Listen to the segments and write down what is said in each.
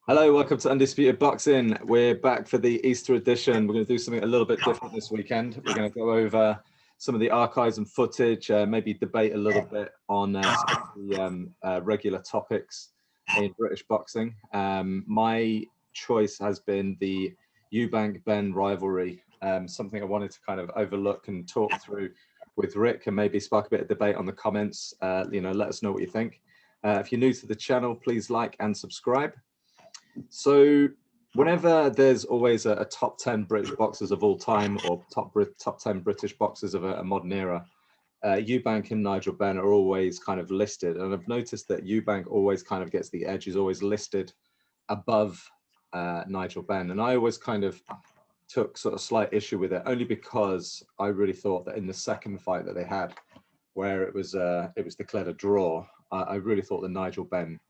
Hello, welcome to Undisputed Boxing. We're back for the Easter edition. We're going to do something a little bit different this weekend. We're going to go over some of the archives and footage, maybe debate a little bit on some of the regular topics in British boxing. My choice has been the Eubank Benn rivalry, something I wanted to kind of overlook and talk through with Rick and maybe spark a bit of debate on the comments. Let us know what you think. If you're new to the channel, please like and subscribe. So whenever there's always a top 10 British boxers of all time or top 10 British boxers of a modern era, Eubank and Nigel Benn are always kind of listed. And I've noticed that Eubank always kind of gets the edge, is always listed above Nigel Benn. And I always kind of took sort of slight issue with it, only because I really thought that in the second fight that they had, where it was declared a draw, I really thought that Nigel Benn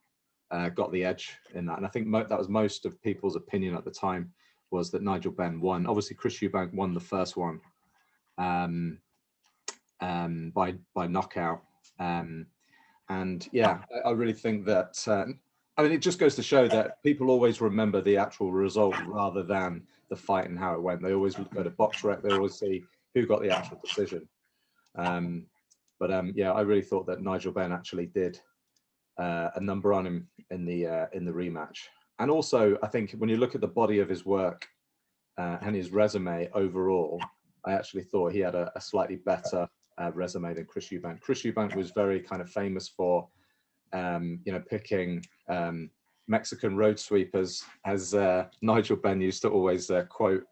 got the edge in that. And I think that was most of people's opinion at the time, was that Nigel Benn won. Obviously, Chris Eubank won the first one by knockout. And yeah, I really think that, I mean, it just goes to show that people always remember the actual result rather than the fight and how it went. They always go to BoxRec, they always see who got the actual decision. Yeah, I really thought that Nigel Benn actually did a number on him in the rematch. And also, I think when you look at the body of his work and his resume overall, I actually thought he had a slightly better resume than Chris Eubank. Chris Eubank was very kind of famous for, picking Mexican road sweepers, as Nigel Benn used to always quote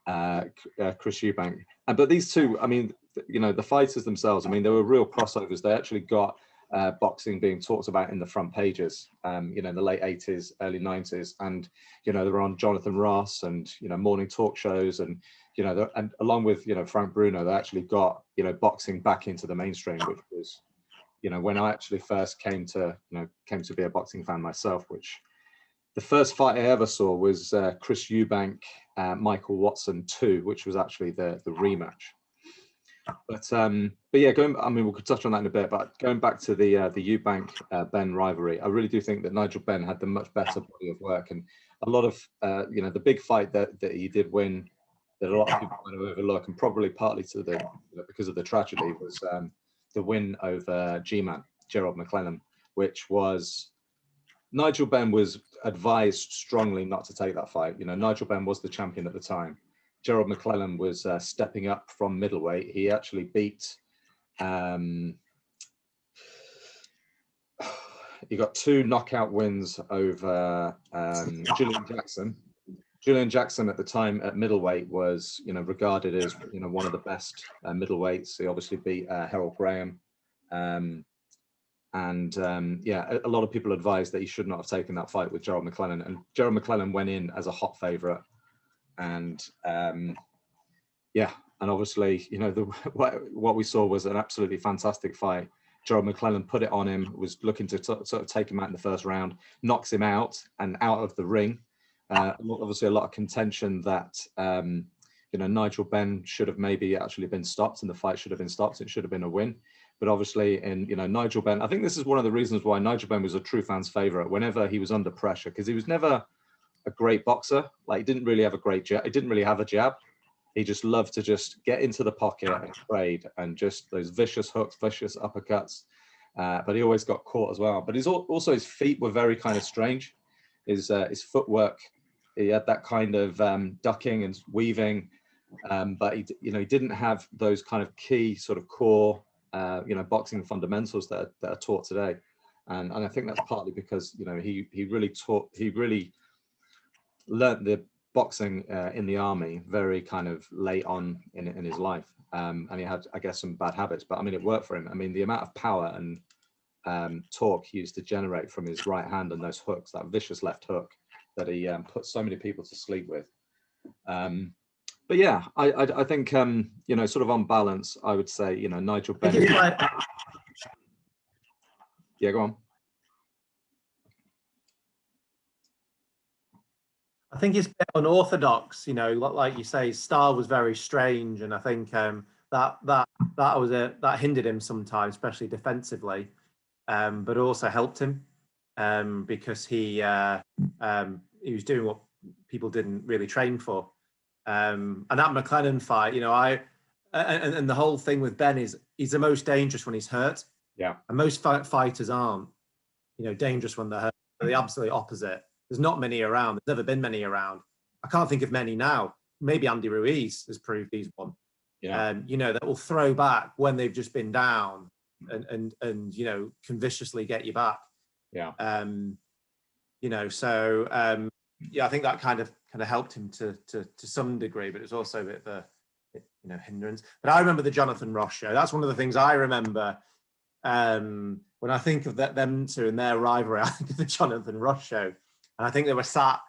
Chris Eubank. But these two, I mean, the fighters themselves, I mean, there were real crossovers. They actually got boxing being talked about in the front pages, in the late 80s, early 90s. And, they were on Jonathan Ross and, morning talk shows. And, and along with, Frank Bruno, they actually got, boxing back into the mainstream, which was, when I actually first came to be a boxing fan myself, which the first fight I ever saw was Chris Eubank, Michael Watson 2, which was actually the rematch. But yeah, I mean, we could touch on that in a bit, but going back to the Eubank Benn rivalry, I really do think that Nigel Benn had the much better body of work, and a lot of the big fight that he did win, that a lot of people kind of overlook, and probably partly to the because of the tragedy, was the win over G-Man, Gerald McClellan, which was, Nigel Benn was advised strongly not to take that fight. Nigel Benn was the champion at the time. Gerald McClellan was stepping up from middleweight. He actually beat, he got 2 knockout wins over Julian Jackson. Julian Jackson at the time at middleweight was, regarded as, one of the best middleweights. He obviously beat Harold Graham. Yeah, a lot of people advised that he should not have taken that fight with Gerald McClellan. And Gerald McClellan went in as a hot favorite. And yeah, and obviously, what we saw was an absolutely fantastic fight. Gerald McClellan put it on him, was looking to sort of take him out in the first round, knocks him out and out of the ring. Obviously, a lot of contention that Nigel Benn should have maybe actually been stopped, and the fight should have been stopped. It should have been a win. But obviously, in Nigel Benn, I think this is one of the reasons why Nigel Benn was a true fan's favorite whenever he was under pressure, because he was never a great boxer. Like, he didn't really have a great jab. He didn't really have a jab. He just loved to just get into the pocket and trade, and just those vicious hooks, vicious uppercuts. But he always got caught as well. But also his feet were very kind of strange. His footwork, he had that kind of ducking and weaving, but he didn't have those kind of key sort of core boxing fundamentals that are taught today. And I think that's partly because he really learnt the boxing in the army very kind of late on in his life, and he had, I guess, some bad habits, but I mean, it worked for him. I mean, the amount of power and torque he used to generate from his right hand and those hooks, that vicious left hook that he put so many people to sleep with. But yeah, I think sort of on balance, I would say Nigel Benn. Yeah, go on. I think it's a bit unorthodox, like you say, his style was very strange, and I think that hindered him sometimes, especially defensively, but also helped him because he He was doing what people didn't really train for. And that McLennan fight, you know, and the whole thing with Ben is he's the most dangerous when he's hurt. Yeah. And most fighters aren't, you know, dangerous when they're hurt. They're the absolute opposite. There's not many around. There's never been many around. I can't think of many now. Maybe Andy Ruiz has proved he's one. Yeah. You know, that will throw back when they've just been down and you know, can viciously get you back. Yeah. You know, so yeah, I think that kind of helped him to some degree, but it's also a bit of a, you know, hindrance. But I remember the Jonathan Ross show. That's one of the things I remember when I think of them two and their rivalry. I think of the Jonathan Ross show, and I think they were sat.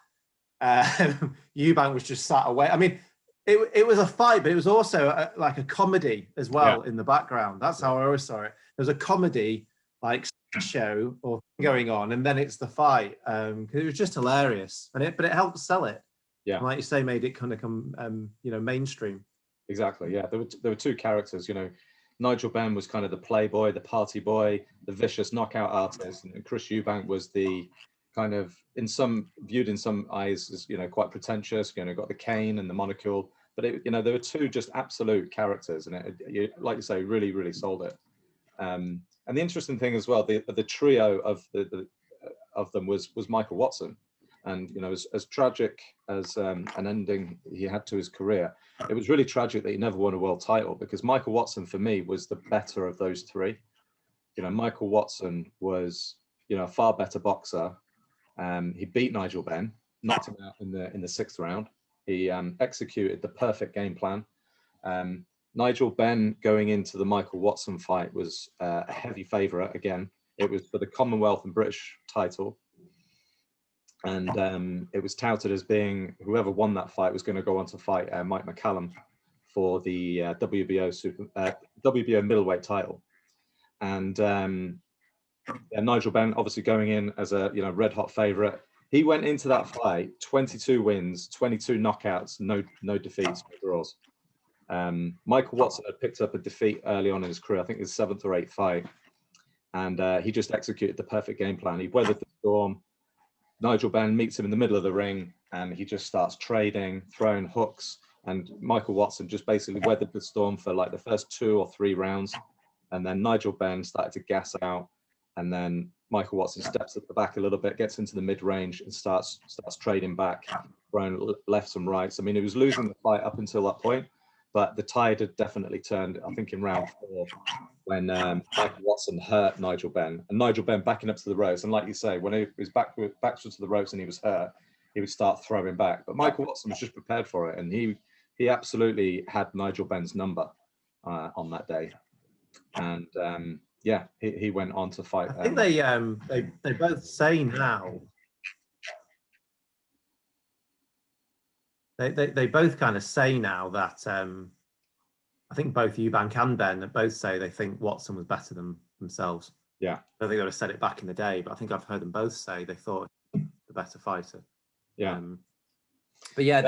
Eubank was just sat away. I mean, it was a fight, but it was also like a comedy as well in the background. That's how I always saw it. There was a comedy like show or going on, and then it's the fight because it was just hilarious, but it helped sell it. Yeah, and like you say, made it kind of come you know, mainstream. Exactly. Yeah, there were two characters. You know, Nigel Benn was kind of the playboy, the party boy, the vicious knockout artist, and Chris Eubank was the kind of viewed in some eyes as, you know, quite pretentious. You know, got the cane and the monocle, but you know, there were two just absolute characters, and like you say, really, really sold it. And the interesting thing as well, the trio of them was Michael Watson, and you know, as tragic as an ending he had to his career, it was really tragic that he never won a world title, because Michael Watson for me was the better of those three. You know, Michael Watson was, you know, a far better boxer. He beat Nigel Benn, knocked him out in the 6th round. He executed the perfect game plan. Nigel Benn going into the Michael Watson fight was a heavy favourite. Again, it was for the Commonwealth and British title, and it was touted as being whoever won that fight was going to go on to fight Mike McCallum for the WBO middleweight title. And Nigel Benn obviously going in as a, you know, red hot favourite. He went into that fight 22 wins, 22 knockouts, no defeats, no draws. Michael Watson had picked up a defeat early on in his career, I think his 7th or 8th fight, and he just executed the perfect game plan. He weathered the storm. Nigel Benn meets him in the middle of the ring, and he just starts trading, throwing hooks, and Michael Watson just basically weathered the storm for like the first 2 or 3 rounds, and then Nigel Benn started to gas out, and then Michael Watson steps at the back a little bit, gets into the mid-range, and starts trading back, throwing lefts and rights. I mean, he was losing the fight up until that point, but the tide had definitely turned, I think, in round 4 when Michael Watson hurt Nigel Benn, and Nigel Benn backing up to the ropes. And like you say, when he was backwards to the ropes and he was hurt, he would start throwing back. But Michael Watson was just prepared for it, and he absolutely had Nigel Benn's number on that day. And yeah, he went on to fight. I think they both say now. They both kind of say now that I think both Eubank and Benn both say they think Watson was better than themselves. Yeah, I don't think they would have said it back in the day, but I think I've heard them both say they thought the better fighter. Yeah, but yeah,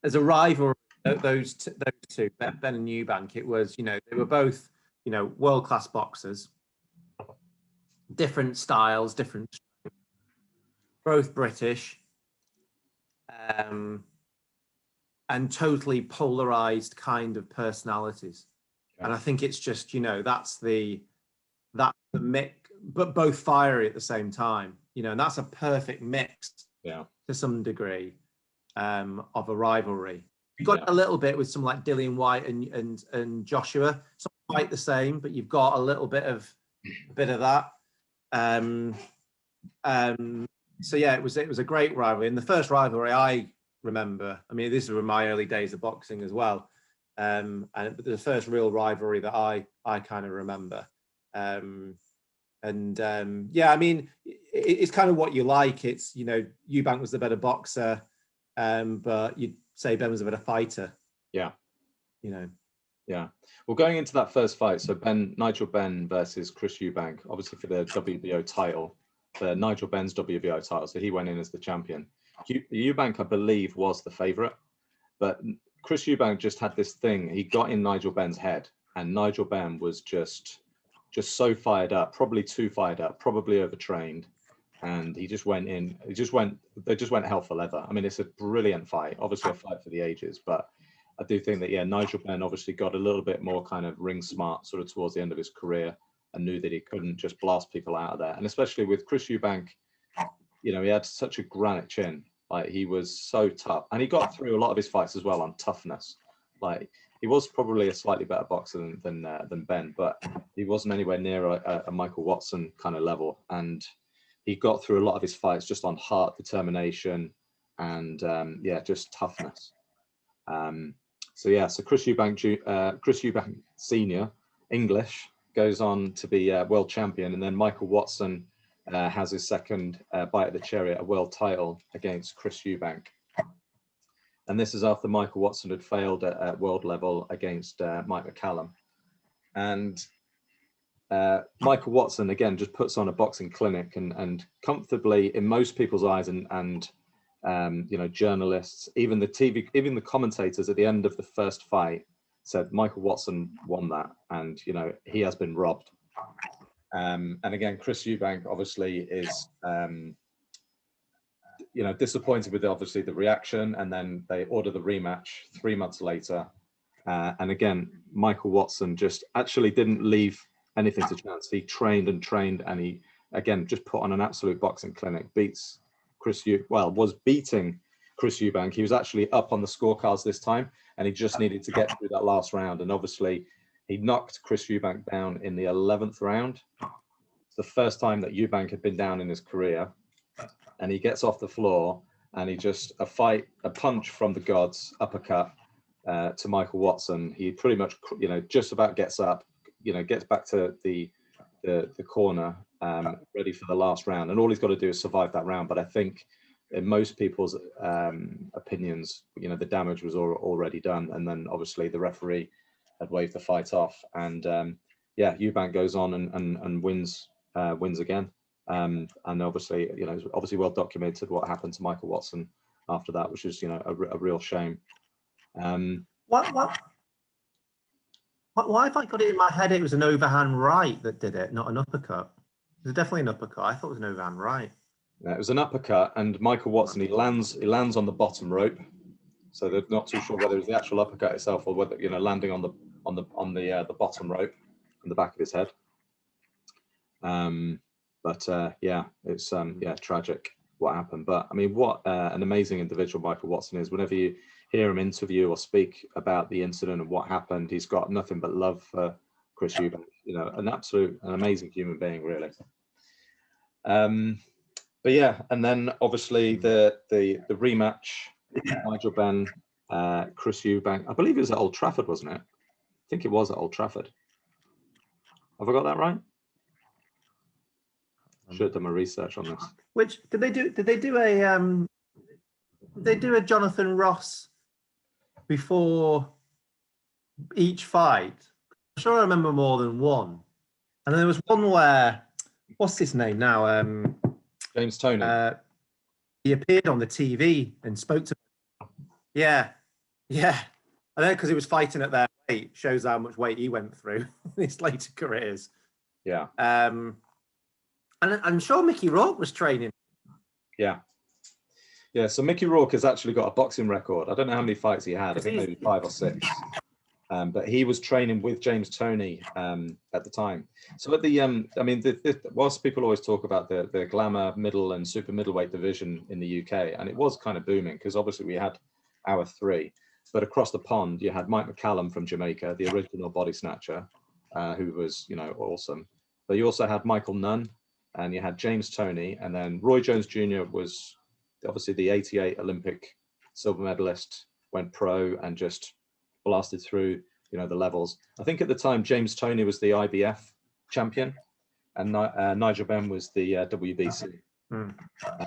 there's a rivalry. Those two, Benn and Eubank. It was, you know, they were both, you know, world-class boxers, different styles, different, both British. And totally polarized kind of personalities. And I think it's just, you know, that's the mix, but both fiery at the same time, you know, and that's a perfect mix, to some degree, of a rivalry. You've got a little bit with some like Dillian White and Joshua, it's not quite the same, but you've got a little bit of that. So yeah, it was a great rivalry. And the first rivalry I remember, I mean, these were my early days of boxing as well, and the first real rivalry that I kind of remember. Yeah, I mean, it's kind of what you like. It's, you know, Eubank was the better boxer, but you'd say Benn was a better fighter. Yeah, you know. Yeah. Well, going into that first fight, so Nigel Benn versus Chris Eubank, obviously for the WBO title, for Nigel Benn's WBO title, so he went in as the champion. Eubank, I believe, was the favorite, but Chris Eubank just had this thing. He got in Nigel Benn's head, and Nigel Benn was just so fired up, probably too fired up, probably overtrained. and he just went in. They just went hell for leather. I mean, it's a brilliant fight, obviously a fight for the ages, but I do think that, yeah, Nigel Benn obviously got a little bit more kind of ring smart sort of towards the end of his career, and knew that he couldn't just blast people out of there. And especially with Chris Eubank, you know, he had such a granite chin. Like, he was so tough, and he got through a lot of his fights as well on toughness. Like, he was probably a slightly better boxer than Benn, but he wasn't anywhere near a Michael Watson kind of level. And he got through a lot of his fights just on heart, determination, and yeah, just toughness. So Chris Eubank Senior, English, goes on to be world champion, and then Michael Watson has his second bite of the cherry at a world title against Chris Eubank. And this is after Michael Watson had failed at world level against Mike McCallum. And Michael Watson, again, just puts on a boxing clinic, and comfortably, in most people's eyes, and you know, journalists, even the commentators at the end of the first fight said Michael Watson won that, and, you know, he has been robbed. And again, Chris Eubank obviously is, you know, disappointed with obviously the reaction, and then they order the rematch 3 months later. And again, Michael Watson just actually didn't leave anything to chance. He trained and trained, and he, again, just put on an absolute boxing clinic, was beating Chris Eubank. He was actually up on the scorecards this time, and he just needed to get through that last round. And obviously, he knocked Chris Eubank down in the 11th round. It's the first time that Eubank had been down in his career. And he gets off the floor, and he just, a punch from the gods, uppercut to Michael Watson. He pretty much, you know, just about gets up, you know, gets back to the corner, ready for the last round. And all he's got to do is survive that round. But I think in most people's opinions, you know, the damage was already done. And then obviously the referee had waved the fight off. And yeah, Eubank goes on and wins again. And obviously, you know, it's obviously well documented what happened to Michael Watson after that, which is, you know, a real shame. Why have I got it in my head? It was an overhand right that did it, not an uppercut. It was definitely an uppercut. I thought it was an overhand right. Yeah, it was an uppercut, and Michael Watson, he lands on the bottom rope, so they're not too sure whether it was the actual uppercut itself or whether, you know, landing on the bottom rope in the back of his head. Yeah, it's yeah, tragic what happened. But I mean, what an amazing individual Michael Watson is. Whenever you hear him interview or speak about the incident and what happened, he's got nothing but love for Chris Eubank. You know, an amazing human being, really. But yeah, and then obviously the rematch, Nigel Benn, Chris Eubank. I believe it was at Old Trafford, wasn't it? I think it was at Old Trafford. Have I got that right? Should have done my research on this. Which did they do a Jonathan Ross before each fight? I'm sure I remember more than one. And then there was one where, what's his name now? James Toney. He appeared on the TV and spoke to him. Yeah. I know, because he was fighting at their weight. Shows how much weight he went through in his later careers. Yeah. And I'm sure Mickey Rourke was training. Yeah. So Mickey Rourke has actually got a boxing record. I don't know how many fights he had. I think maybe 5 or 6. But he was training with James Toney at the time. So at the, I mean, whilst people always talk about the glamour middle and super middleweight division in the UK, and it was kind of booming because obviously we had our 3, but across the pond you had Mike McCallum from Jamaica, the original body snatcher, who was, you know, awesome. But you also had Michael Nunn, and you had James Toney, and then Roy Jones Jr. was obviously the '88 Olympic silver medalist, went pro and just blasted through, you know, the levels. I think at the time James Toney was the IBF champion, and Nigel Benn was the WBC.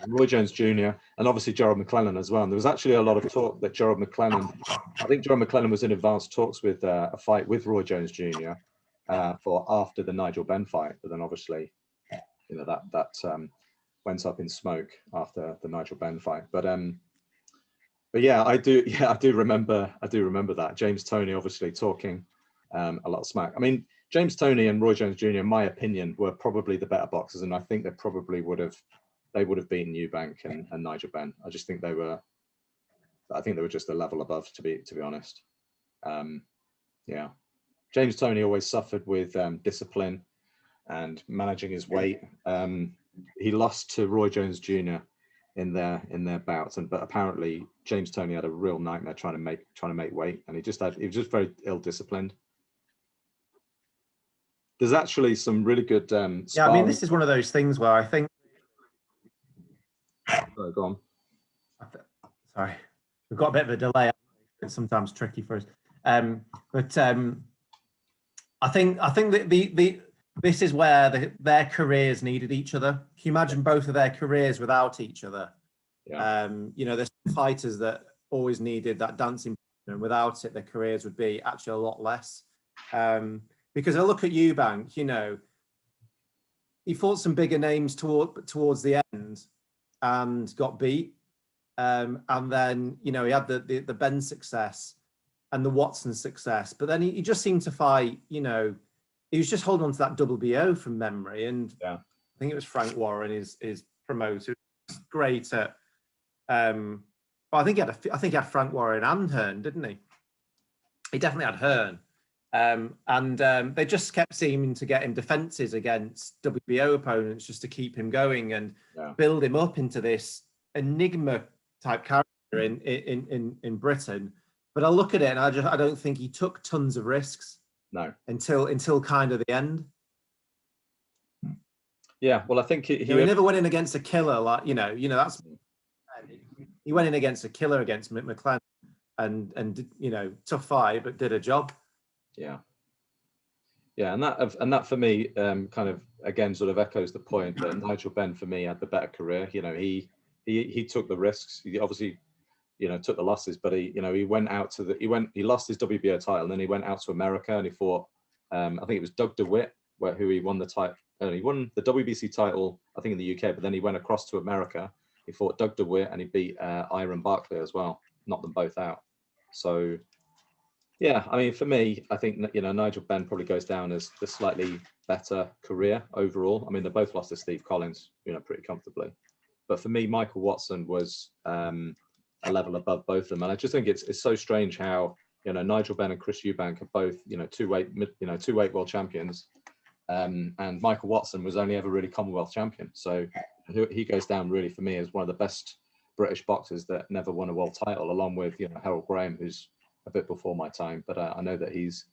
Roy Jones Jr. and obviously Gerald McClellan as well. And there was actually a lot of talk that Gerald McClellan was in advanced talks with a fight with Roy Jones Jr. For after the Nigel Benn fight, but then obviously, you know, that went up in smoke after the Nigel Benn fight. But yeah, I do remember that James Toney obviously talking a lot of smack. I mean, James Toney and Roy Jones Jr., in my opinion, were probably the better boxers, and I think they probably would have they would have beaten Eubank and Nigel Benn. I just think they were just a level above, to be honest. Yeah, James Toney always suffered with discipline and managing his weight. He lost to Roy Jones Jr. in their bouts, but apparently James Toney had a real nightmare trying to make weight, and he was just very ill disciplined. There's actually some really good yeah, I mean, this is one of those things where I think. Oh, go on. Sorry, we've got a bit of a delay. It's sometimes tricky for us, but I think that this is where their careers needed each other. Can you imagine both of their careers without each other? Yeah. You know, there's fighters that always needed that dancing partner, and without it, their careers would be actually a lot less. Because I look at Eubank, you know, he fought some bigger names towards the end and got beat. And then, you know, he had the Benn success and the Watson success, but then he just seemed to fight, you know, he was just holding on to that WBO from memory. And yeah, I think it was Frank Warren, his promoter, great at, but I think he had Frank Warren and Hearn, didn't he? He definitely had Hearn. And they just kept seeming to get him defenses against WBO opponents just to keep him going and build him up into this enigma type character in Britain. But I look at it and I don't think he took tons of risks. No. Until kind of the end. Yeah, well, I think he never went in against a killer, like you know that's he went in against a killer against McLaren and you know, tough fight, but did a job. Yeah, and that for me kind of again sort of echoes the point that Nigel Benn for me had the better career. You know, he took the risks. He obviously, you know, took the losses, but he went out to he lost his WBO title, and then he went out to America and he fought I think it was Doug DeWitt who he won the title. He won the WBC title, I think, in the UK, but then he went across to America. He fought Doug DeWitt and he beat Iron Barkley as well, knocked them both out. So yeah, I mean, for me, I think, you know, Nigel Benn probably goes down as the slightly better career overall. I mean, they both lost to Steve Collins, you know, pretty comfortably. But for me, Michael Watson was a level above both of them. And I just think it's so strange how, you know, Nigel Benn and Chris Eubank are both, you know, two weight world champions. And Michael Watson was only ever really Commonwealth champion. So he goes down really for me as one of the best British boxers that never won a world title, along with, you know, Harold Graham, who's a bit before my time, but I know that he's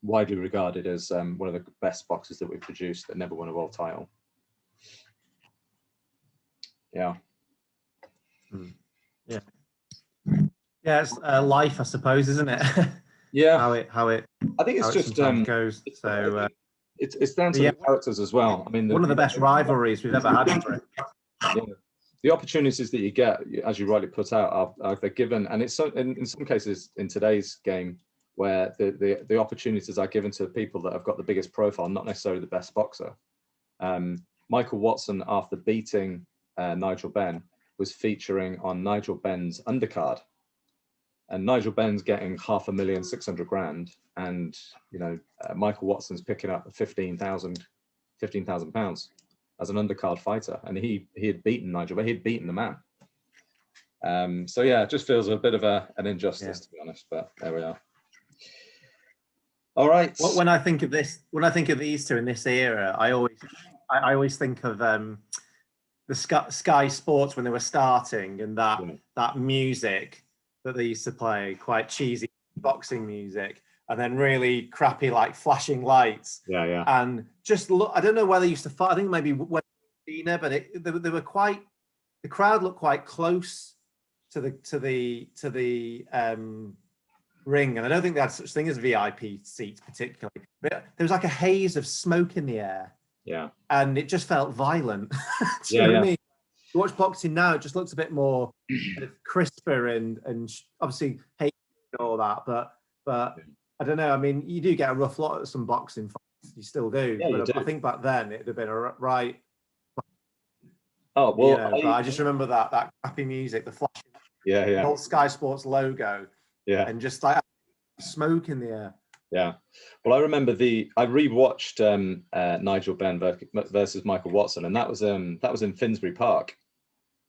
widely regarded as one of the best boxers that we've produced that never won a world title. Yeah. Yeah. Yeah, it's life, I suppose, isn't it? Yeah. How it. I think it's just goes. So it's down to the characters as well. I mean, one of the best rivalries we've ever had in Britain. Yeah. The opportunities that you get, as you rightly put out, are they're given, and it's so, in some cases in today's game where the opportunities are given to people that have got the biggest profile, not necessarily the best boxer. Michael Watson, after beating Nigel Benn, was featuring on Nigel Benn's undercard, and Nigel Benn's getting $500,600, and you know, Michael Watson's picking up 15,000 pounds as an undercard fighter, and he had beaten Nigel, but he had beaten the man. So yeah, it just feels a bit of an injustice, to be honest, but there we are. All right. When I think of this, when I think of these two in this era, I always think of the Sky Sports when they were starting, and that music that they used to play, quite cheesy boxing music, and then really crappy, like flashing lights. Yeah. And just look, I don't know where they used to fight. I think maybe when but they were quite. The crowd looked quite close to the ring, and I don't think they had such thing as VIP seats particularly. But there was like a haze of smoke in the air. Yeah. And it just felt violent. Do you know what I mean? You watch boxing now, it just looks a bit more crisper and obviously hate and all that, but I don't know. I mean, you do get a rough lot at some boxing fights. You still do. Yeah, but I think back then it'd have been a right. Oh well, you know, but I just remember that crappy music, the flashing, the old Sky Sports logo, and just like smoke in the air. Yeah. Well, I remember I rewatched Nigel Benn versus Michael Watson, and that was in Finsbury Park.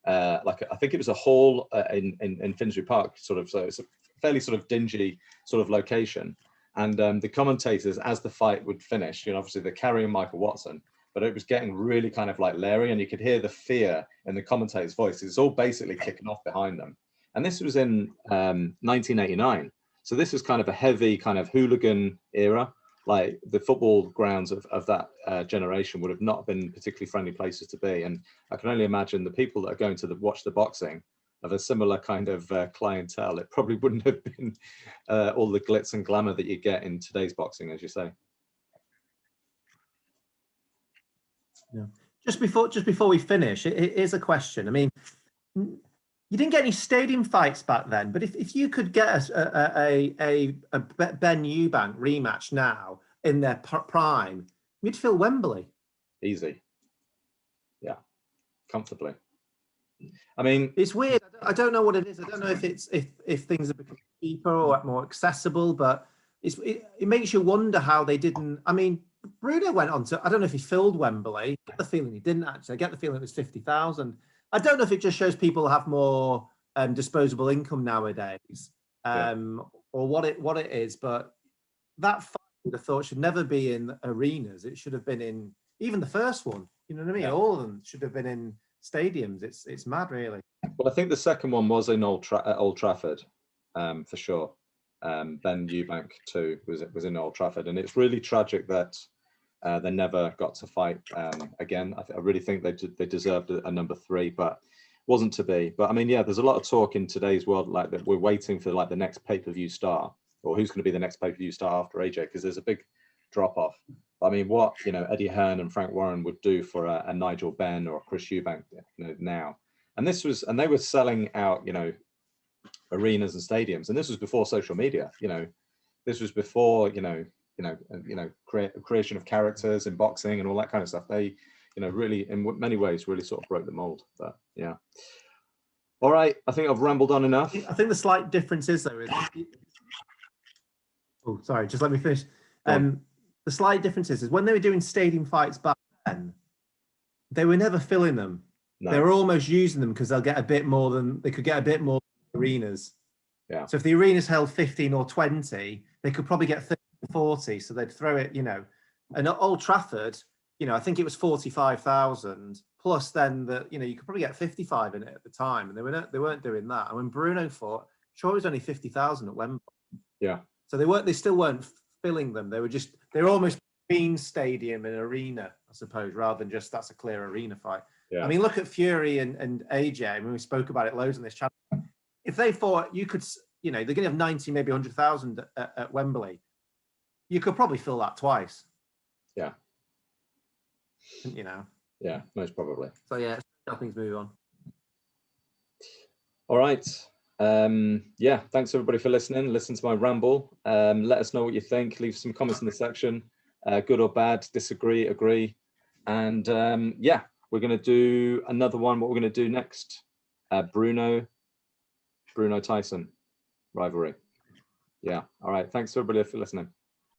Like I think it was a hall in Finsbury Park, sort of. So it's a fairly sort of dingy sort of location. And the commentators, as the fight would finish, you know, obviously they're carrying Michael Watson, but it was getting really kind of like leery, and you could hear the fear in the commentator's voice. It's all basically kicking off behind them. And this was in 1989. So this was kind of a heavy kind of hooligan era. Like the football grounds of that generation would have not been particularly friendly places to be. And I can only imagine the people that are going to watch the boxing of a similar kind of clientele. It probably wouldn't have been all the glitz and glamour that you get in today's boxing, as you say. Yeah. Just before we finish, here's a question. I mean, you didn't get any stadium fights back then, but if you could get a Benn Eubank rematch now in their prime, you'd fill Wembley. Easy. Yeah, comfortably. I mean, it's weird. I don't know what it is. I don't know if it's if things have become cheaper or more accessible, but it makes you wonder how they didn't. I mean, Bruno went on to, I don't know if he filled Wembley. I get the feeling he didn't actually. I get the feeling it was 50,000. I don't know if it just shows people have more disposable income nowadays, or what it is. But that fight, I would have thought, should never be in arenas. It should have been in even the first one. You know what I mean? Yeah. All of them should have been in stadiums. It's mad, really. Well, I think the second one was in Old Trafford, for sure. Benn Eubank too was in Old Trafford, and it's really tragic that they never got to fight again. I really think they deserved a number 3, but wasn't to be. But I mean, yeah, there's a lot of talk in today's world like that. We're waiting for like the next pay-per-view star, or who's going to be the next pay-per-view star after AJ, because there's a big drop off. I mean, what Eddie Hearn and Frank Warren would do for a Nigel Benn or Chris Eubank now, and they were selling out arenas and stadiums, and this was before social media. This was before creation of characters in boxing and all that kind of stuff. They really, in many ways, really sort of broke the mold. But yeah. All right, I think I've rambled on enough. I think the slight difference is though. Oh, sorry, just let me finish. The slight difference is when they were doing stadium fights back then, they were never filling them. No. They were almost using them because they could get a bit more than arenas. Yeah. So if the arenas held 15 or 20, they could probably get 30 or 40. So they'd throw it, And at Old Trafford, I think it was 45,000 plus. Then you could probably get 55 in it at the time, and they weren't doing that. And when Bruno fought, sure, it was only 50,000 at Wembley. Yeah. So they still weren't filling them. They were almost between stadium and arena, I suppose, rather than just that's a clear arena fight. Yeah. I mean, look at Fury and AJ. I mean, we spoke about it loads on this channel. If they thought you could, they're going to have 90, maybe 100,000 at Wembley, you could probably fill that twice. Yeah. Yeah, most probably. So yeah, things move on. All right. Yeah, thanks everybody for listening. Listen to my ramble. Let us know what you think. Leave some comments in the section. Good or bad, disagree, agree. And yeah, we're going to do another one. What we're going to do next, Bruno Tyson rivalry. Yeah. All right. Thanks everybody for listening.